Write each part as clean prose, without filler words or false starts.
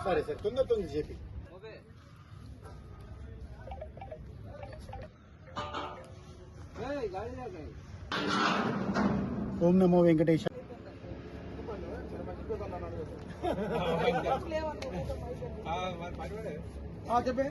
సరే సార్ తొందర చెప్పి ఓం నమో వెంకటేశ చెప్పే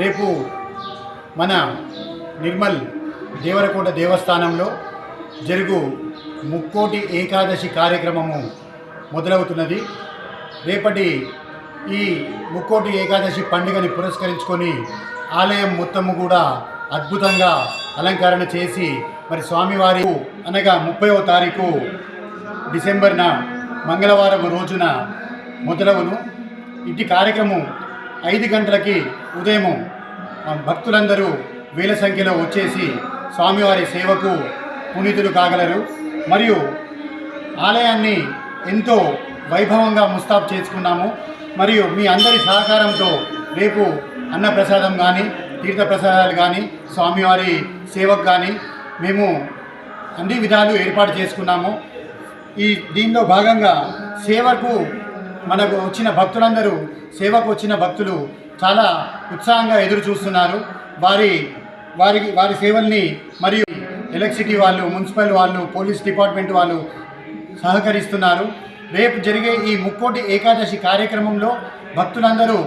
రేపు మన నిర్మల్ దేవరకోట దేవస్థానంలో జరుగు ముక్కోటి ఏకాదశి కార్యక్రమము మొదలవుతున్నది. రేపటి ఈ ముక్కోటి ఏకాదశి పండుగని పురస్కరించుకొని ఆలయం మొత్తము కూడా అద్భుతంగా అలంకరణ చేసి మరి స్వామివారి అనగా 30వ తారీఖు డిసెంబర్న మంగళవారం రోజున మొదలవును. ఇటు కార్యక్రమం 5 గంటలకి ఉదయం భక్తులందరూ వేల సంఖ్యలో వచ్చేసి స్వామివారి సేవకు పునీతులు కాగలరు. మరియు ఆలయాన్ని ఎంతో వైభవంగా ముస్తాబు చేసుకున్నాము. మరియు మీ అందరి సహకారంతో రేపు అన్నప్రసాదం కానీ తీర్థప్రసాదాలు కానీ స్వామివారి సేవకు కానీ మేము అన్ని విధాలు ఏర్పాటు చేసుకున్నాము. దీనిలో భాగంగా సేవకు మనకు వచ్చిన భక్తులందరూ సేవకు వచ్చిన భక్తులు చాలా ఉత్సాహంగా ఎదురు చూస్తున్నారు. వారి సేవల్ని మరియు ఎలక్ట్రిసిటీ వాళ్ళు, మున్సిపల్ వాళ్ళు, పోలీస్ డిపార్ట్మెంట్ వాళ్ళు సహకరిస్తున్నారు. రేపు జరిగే ఈ ముక్కోటి ఏకాదశి కార్యక్రమంలో భక్తులందరూ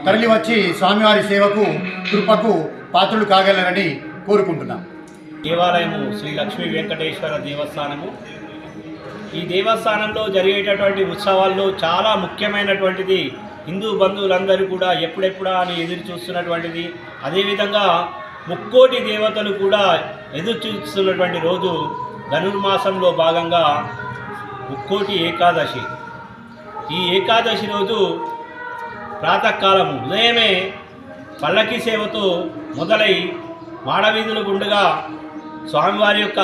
తరలివచ్చి స్వామివారి సేవకు కృపకు పాత్రలు కాగలరని కోరుకుంటున్నాం. దేవాలయము శ్రీ లక్ష్మీ వెంకటేశ్వర దేవస్థానము. ఈ దేవస్థానంలో జరిగేటటువంటి ఉత్సవాల్లో చాలా ముఖ్యమైనటువంటిది హిందూ బంధువులందరూ కూడా ఎప్పుడెప్పుడా అని ఎదురు చూస్తున్నటువంటిది. అదేవిధంగా ముక్కోటి దేవతలు కూడా ఎదురు చూస్తున్నటువంటి రోజు ధనుర్మాసంలో భాగంగా ముక్కోటి ఏకాదశి. ఈ ఏకాదశి రోజు ప్రాతకాలం ఉదయమే పల్లకి సేవతో మొదలై మాడవీధుల గుండుగా స్వామివారి యొక్క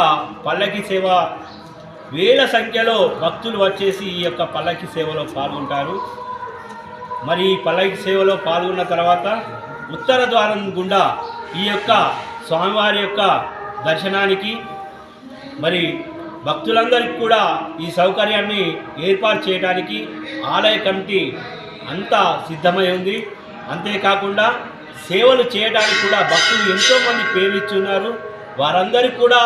పల్లకి సేవ వేల సంఖ్యలో భక్తులు వచ్చేసి ఈ యొక్క పల్లకి సేవలో పాల్గొంటారు. మరి ఈ పల్లకి సేవలో పాల్గొన్న తర్వాత ఉత్తర ద్వారం గుండా ఈ యొక్క స్వామివారి యొక్క దర్శనానికి మరి భక్తులందరికీ కూడా ఈ సౌకర్యాన్ని ఏర్పాటు చేయడానికి ఆలయ కమిటీ అంతా సిద్ధమై ఉంది. అంతేకాకుండా సేవలు చేయడానికి కూడా భక్తులు ఎంతోమంది పేర్లిచ్చున్నారు. వారందరికీ కూడా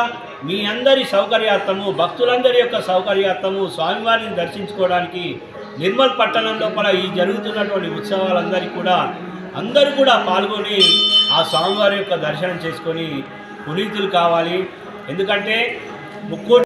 మీ అందరి సౌకర్యార్థము, భక్తులందరి యొక్క సౌకర్యార్థము స్వామివారిని దర్శించుకోవడానికి నిర్మల్ పట్టణం లోపల ఈ జరుగుతున్నటువంటి ఉత్సవాలందరికీ కూడా అందరూ కూడా పాల్గొని ఆ స్వామివారి యొక్క దర్శనం చేసుకొని పునీతులు కావాలి. ఎందుకంటే ముక్కోటి